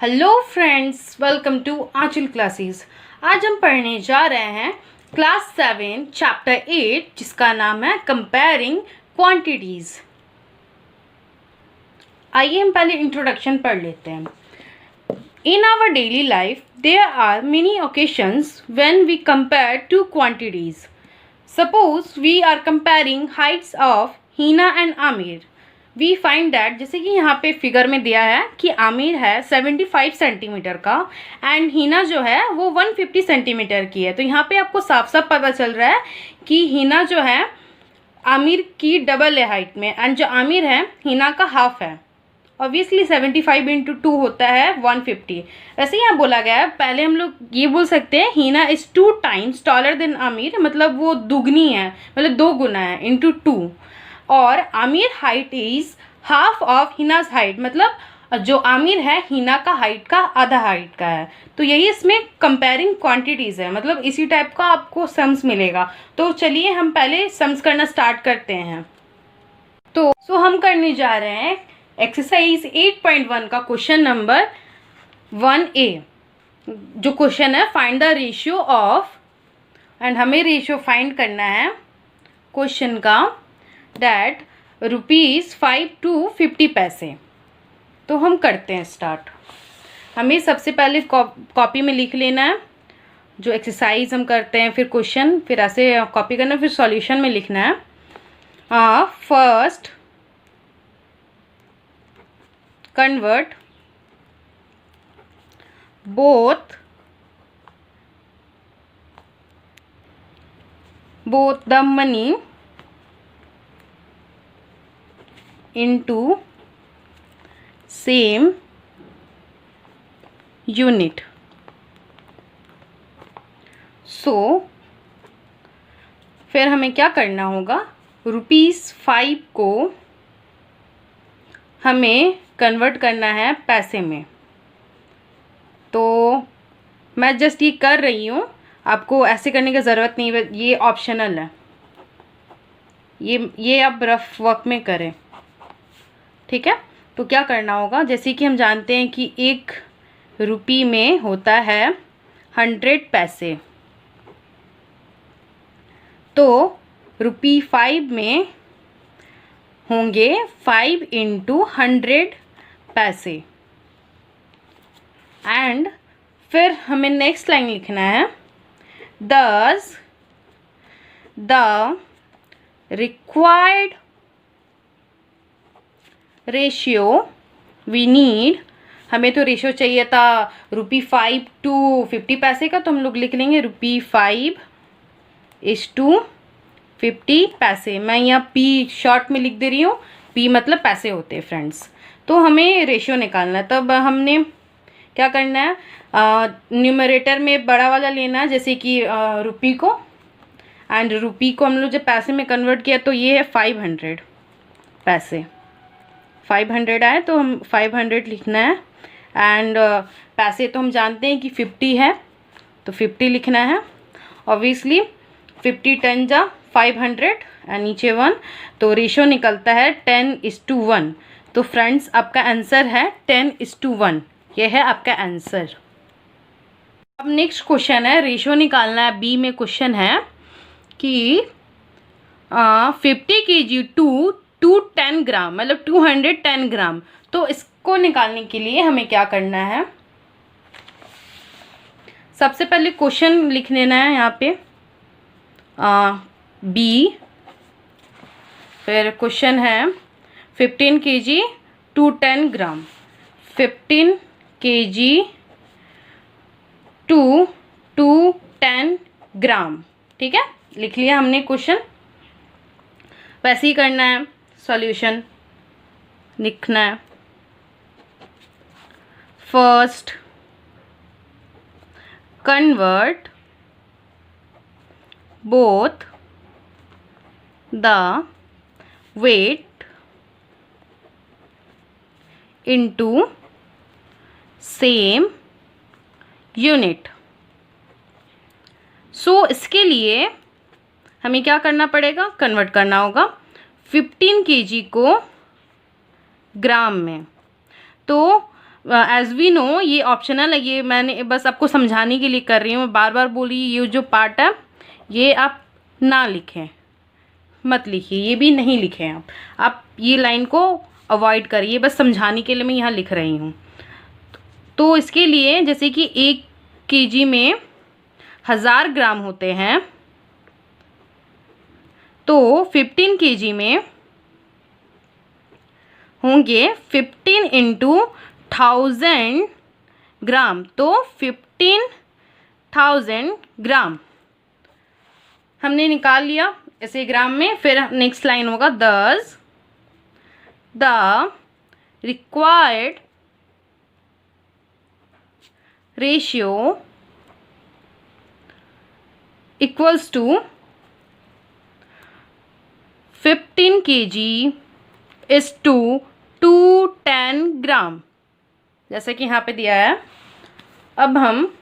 Hello friends, welcome to Anchal classes. आज हम पढ़ने जा रहे हैं क्लास 7 चैप्टर 8 जिसका नाम है कंपेयरिंग क्वांटिटीज। आइए हम पहले इंट्रोडक्शन पढ़ लेते हैं। In our daily life there are many occasions when we compare two quantities. Suppose we are comparing heights of Heena and Aamir. We find that, जैसे कि यहाँ पे फिगर में दिया है कि आमिर है 75 सेंटीमीटर का एंड हीना जो है वो 150 सेंटीमीटर की है। तो यहाँ पे आपको साफ साफ पता चल रहा है कि हीना जो है आमिर की डबल है हाइट में एंड जो आमिर है हीना का हाफ है। ऑब्वियसली 75 इंटू 2 होता है 150। वैसे यहाँ बोला गया है, पहले हम लोग ये बोल सकते हैं Heena is 2 times taller than Aamir, मतलब वो दुगनी है, मतलब 2 गुना है इंटू 2। और Aamir height is half of Hina's height, मतलब जो आमिर है हीना का हाइट का आधा हाइट का है। तो यही इसमें कंपेयरिंग क्वांटिटीज है, मतलब इसी टाइप का आपको सम्स मिलेगा। तो चलिए हम पहले सम्स करना स्टार्ट करते हैं। तो हम करने जा रहे हैं एक्सरसाइज 8.1 का क्वेश्चन नंबर 1A। जो क्वेश्चन है find the ratio of, and हमें रेशियो फाइंड करना है क्वेश्चन का, डैट ₹5 to 50 पैसे। तो हम करते हैं स्टार्ट। हमें सबसे पहले कॉपी में लिख लेना है जो एक्सरसाइज हम करते हैं, फिर क्वेश्चन, फिर ऐसे कॉपी करना, फिर सॉल्यूशन में लिखना है। First convert both the money into same unit। सो फिर हमें क्या करना होगा, ₹5 को हमें कन्वर्ट करना है पैसे में। तो मैं जस्ट ये कर रही हूँ, आपको ऐसे करने की ज़रूरत नहीं है, ये ऑप्शनल है, ये आप रफ वर्क में करें, ठीक है। तो क्या करना होगा, जैसे कि हम जानते हैं कि ₹1 में होता है 100 पैसे, तो ₹5 में होंगे 5 into 100 पैसे। एंड फिर हमें नेक्स्ट लाइन लिखना है, thus the required ratio we need. हमें तो रेशियो चाहिए था ₹5 to 50 पैसे का, तो हम लोग लिख लेंगे ₹5 to 50 पैसे। मैं यहाँ P शॉर्ट में लिख दे रही हूँ, P मतलब पैसे होते हैं फ्रेंड्स। तो हमें रेशियो निकालना है, तब हमने क्या करना है, न्यूमरेटर में बड़ा वाला लेना है, जैसे कि रुपी को, एंड रुपी को हम लोग जब पैसे में कन्वर्ट किया तो ये है 500 पैसे। 500 आए तो हम 500 लिखना है। एंड पैसे तो हम जानते हैं कि 50 है, तो 50 लिखना है। ऑब्वियसली 50 10 जा 500 एंड नीचे 1, तो रेशो निकलता है 10:1। तो फ्रेंड्स आपका आंसर है 10:1, ये है आपका आंसर। अब नेक्स्ट क्वेश्चन है, रेशो निकालना है। बी में क्वेश्चन है कि 50 kg टू 210 ग्राम, मतलब 210 ग्राम। तो इसको निकालने के लिए हमें क्या करना है, सबसे पहले क्वेश्चन लिख लेना है यहाँ पे बी। फिर क्वेश्चन है 15 kg 210 ग्राम, 15 kg टू 210 ग्राम, ठीक है। लिख लिया हमने क्वेश्चन। वैसे ही करना है, सॉल्यूशन लिखना है। First convert both the weight into same unit. So इसके लिए हमें क्या करना पड़ेगा, कन्वर्ट करना होगा 15 kg को ग्राम में। तो एज वी नो ये ऑप्शनल है, ये मैंने बस आपको समझाने के लिए कर रही हूँ, बार बार बोली ये जो पार्ट है ये आप ना लिखें, मत लिखिए, ये भी नहीं लिखें आप ये लाइन को अवॉइड करिए, बस समझाने के लिए मैं यहाँ लिख रही हूँ। तो इसके लिए जैसे कि 1 kg में 1000 ग्राम होते हैं, तो 15 kg में होंगे 15 इंटू 1000 ग्राम, तो 15,000 ग्राम हमने निकाल लिया ऐसे ग्राम में। फिर नेक्स्ट लाइन होगा thus the required ratio equals to 15 kg is to 210 gram, जैसे कि यहाँ पे दिया है। अब हम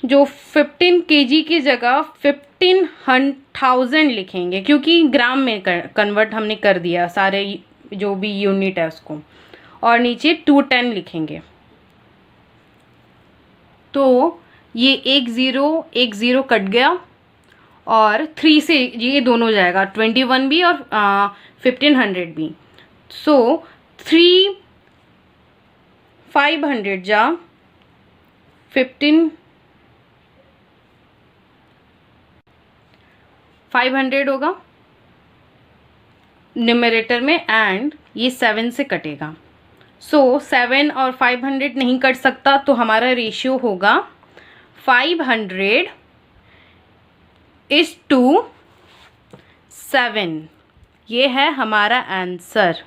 जो 15 kg की जगह 15,000 लिखेंगे, क्योंकि ग्राम में कन्वर्ट हमने कर दिया सारे जो भी यूनिट है उसको, और नीचे 210 लिखेंगे। तो ये 1 0 कट गया और 3 से ये दोनों जाएगा, 21 भी और 1500 भी। सो 500 जा 500 होगा न्यूमरेटर में, एंड ये 7 से कटेगा। सो 7 और 500 नहीं कट सकता, तो हमारा रेशियो होगा 500 इज टू 7। ये है हमारा आंसर।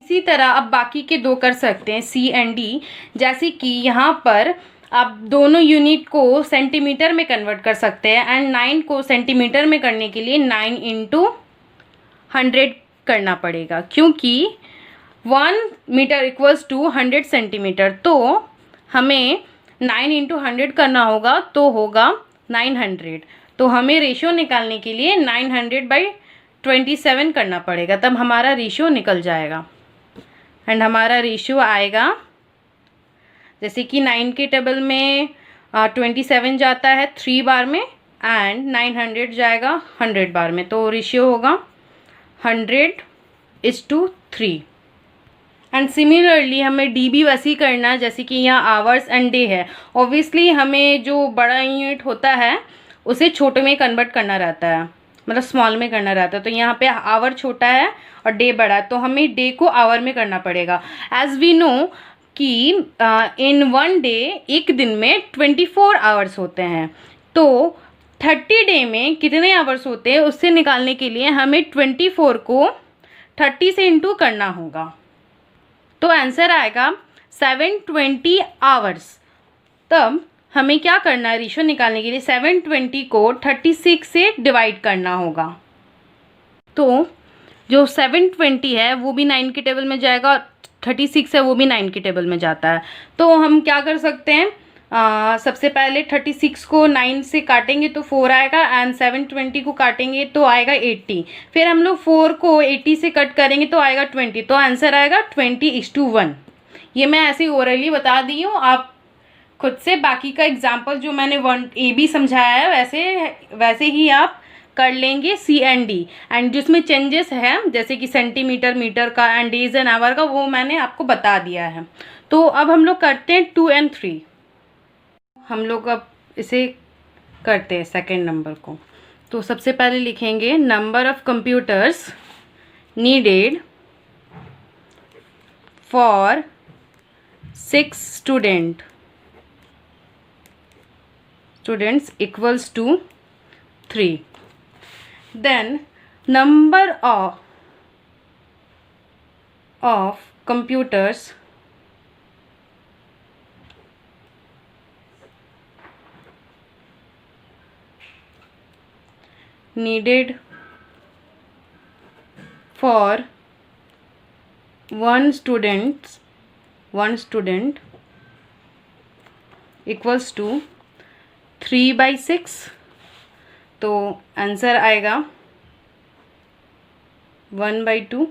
इसी तरह अब बाकी के 2 कर सकते हैं, C एंड D। जैसे कि यहाँ पर आप दोनों यूनिट को सेंटीमीटर में कन्वर्ट कर सकते हैं, एंड 9 को सेंटीमीटर में करने के लिए 9 इंटू 100 करना पड़ेगा, क्योंकि 1 मीटर इक्वल्स टू 100 सेंटीमीटर। तो हमें 9 इंटू 100 करना होगा, तो होगा 900। तो हमें रेशियो निकालने के लिए 900/27 करना पड़ेगा, तब हमारा रेशियो निकल जाएगा। एंड हमारा रेशियो आएगा, जैसे कि 9 के टेबल में 27 जाता है 3 बार में, एंड 900 जाएगा 100 बार में, तो रेशियो होगा 100:3। एंड सिमिलरली हमें डी भी वैसे ही करना है, जैसे कि यहाँ आवर्स एंड डे है। ऑब्वियसली हमें जो बड़ा यूनिट होता है उसे छोटे में कन्वर्ट करना रहता है, मतलब स्मॉल में करना रहता है। तो यहाँ पे आवर छोटा है और डे बड़ा है, तो हमें डे को आवर में करना पड़ेगा। एज वी नो कि इन 1 डे, एक दिन में 24 आवर्स होते हैं, तो 30 डे में कितने आवर्स होते हैं उससे निकालने के लिए हमें 24 को 30 से इंटू करना होगा। तो आंसर आएगा 720 आवर्स। तब हमें क्या करना है, रेशियो निकालने के लिए 720 को 36 से डिवाइड करना होगा। तो जो 720 है वो भी 9 के टेबल में जाएगा, और 36 है वो भी 9 के टेबल में जाता है। तो हम क्या कर सकते हैं, सबसे पहले 36 को 9 से काटेंगे तो 4 आएगा, एंड 720 को काटेंगे तो आएगा 80। फिर हम लोग 4 को 80 से कट करेंगे तो आएगा 20। तो आंसर आएगा 20:1। ये मैं ऐसे ओरली बता दी हूँ, आप खुद से बाकी का एग्जाम्पल जो मैंने 1AB समझाया है वैसे ही आप कर लेंगे C एंड D। एंड जिसमें चेंजेस है, जैसे कि सेंटीमीटर, मीटर का, एंड डेज एंड आवर का, वो मैंने आपको बता दिया है। तो अब हम लोग करते हैं 2 और 3। हम लोग अब इसे करते हैं सेकेंड नंबर को। तो सबसे पहले लिखेंगे number of computers needed for 6 students equals to 3. Then number of computers needed for one student equals to 3/6। तो आंसर आएगा 1/2।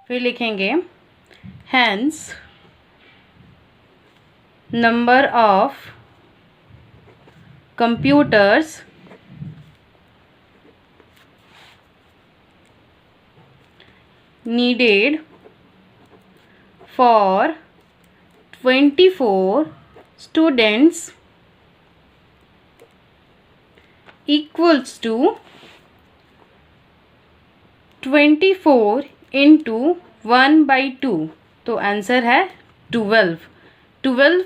फिर लिखेंगे hence number of computers needed for 24 students equals to 24 into 1/2। तो आंसर है 12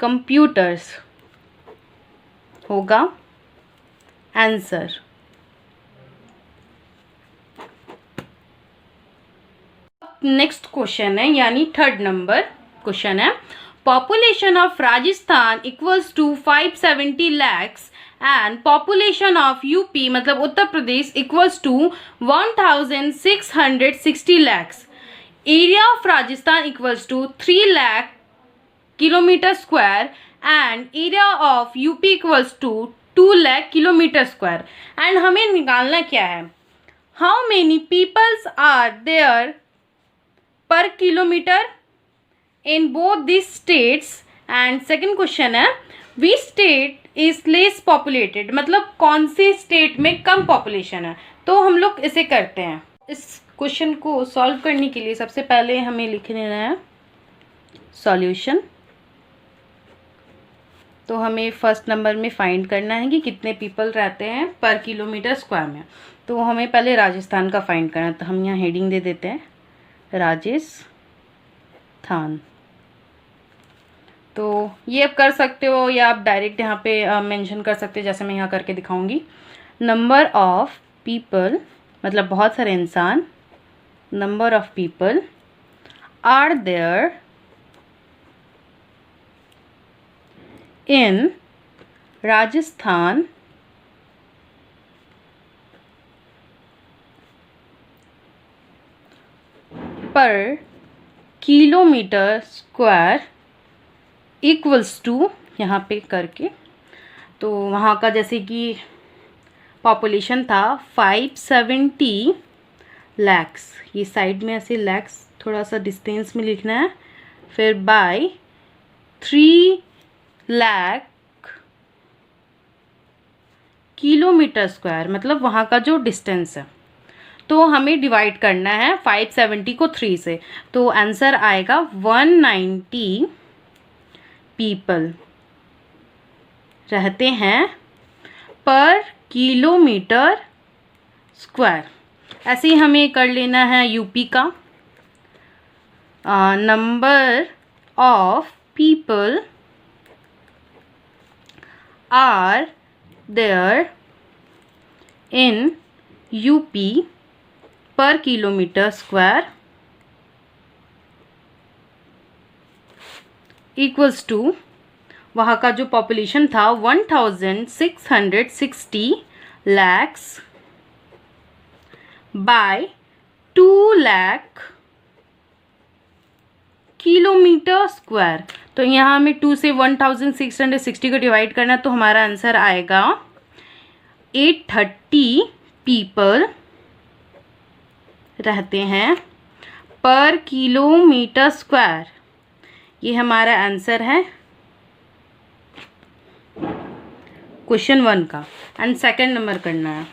कंप्यूटर्स होगा answer. Next question है यानी third number question है, population of Rajasthan equals to 570 lakhs and population of UP मतलब Uttar Pradesh equals to 1660 lakhs. Area of Rajasthan equals to 3 lakh kilometre square and area of UP equals to 2 lakh kilometre square. And हमें निकालना क्या है, how many peoples are there per kilometre in both this states. And second question है, which state is less populated मतलब कौन सी state में कम population है। तो हम लोग इसे करते हैं। इस क्वेश्चन को सॉल्व करने के लिए सबसे पहले हमें लिख लेना है सॉल्यूशन। तो हमें फर्स्ट नंबर में फाइंड करना है कि कितने पीपल रहते हैं पर किलोमीटर स्क्वायर में। तो हमें पहले राजस्थान का फाइंड करना है, तो हम यहाँ हेडिंग दे देते हैं राजस्थान। तो ये आप कर सकते हो या आप डायरेक्ट यहाँ पे मेंशन कर सकते हो, जैसे मैं यहाँ करके दिखाऊंगी। नंबर ऑफ पीपल मतलब बहुत सारे इंसान, number of people are there in Rajasthan per kilometre square equals to, यहाँ पे करके तो वहाँ का जैसे कि पॉपुलेशन था 570 लैक्स, ये साइड में ऐसे लैक्स थोड़ा सा डिस्टेंस में लिखना है, फिर बाय 3 लाख किलोमीटर स्क्वायर मतलब वहाँ का जो डिस्टेंस है। तो हमें डिवाइड करना है 570 को 3 से, तो आंसर आएगा 190 पीपल रहते हैं पर किलोमीटर स्क्वायर। ऐसे ही हमें कर लेना है यूपी का, number of people are there in UP per kilometre square equals to, वहाँ का जो पॉपुलेशन था 1660 lakhs by 2 lakh kilometre square. तो यहाँ हमें 2 से 1660 को डिवाइड करना, तो हमारा आंसर आएगा 830 पीपल रहते हैं पर किलोमीटर स्क्वायर। ये हमारा आंसर है क्वेश्चन 1 का। एंड सेकंड नंबर करना है,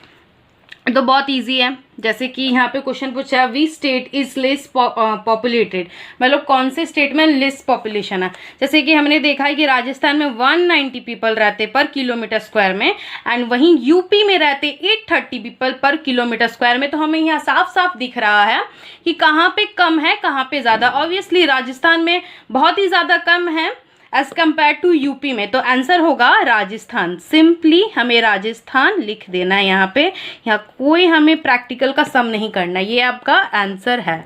तो बहुत इजी है। जैसे कि यहाँ पे क्वेश्चन पूछा है we state is less populated मतलब कौन से स्टेट में लेस पॉपुलेशन है। जैसे कि हमने देखा है कि राजस्थान में 190 पीपल रहते पर किलोमीटर स्क्वायर में, एंड वहीं यूपी में रहते 830 पीपल पर किलोमीटर स्क्वायर में। तो हमें यहाँ साफ साफ दिख रहा है कि कहाँ पे कम है कहाँ पे ज़्यादा। ऑब्वियसली राजस्थान में बहुत ही ज़्यादा कम है एज कम्पेयर टू यूपी में, तो आंसर होगा राजस्थान। सिंपली हमें राजस्थान लिख देना है यहाँ पे, यहाँ कोई हमें प्रैक्टिकल का सम नहीं करना, ये आपका आंसर है।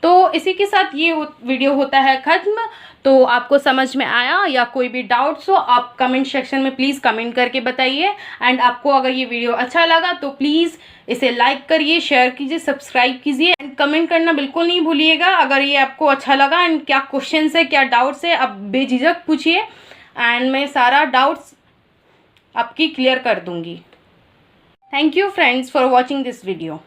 तो इसी के साथ ये वीडियो होता है खत्म। तो आपको समझ में आया या कोई भी डाउट्स हो आप कमेंट सेक्शन में प्लीज़ कमेंट करके बताइए। एंड आपको अगर ये वीडियो अच्छा लगा तो प्लीज़ इसे लाइक करिए, शेयर कीजिए, सब्सक्राइब कीजिए एंड कमेंट करना बिल्कुल नहीं भूलिएगा। अगर ये आपको अच्छा लगा एंड क्या क्वेश्चन है क्या डाउट्स है आप बेझिझक पूछिए एंड मैं सारा डाउट्स आपकी क्लियर कर दूंगी। Thank you friends for watching this video.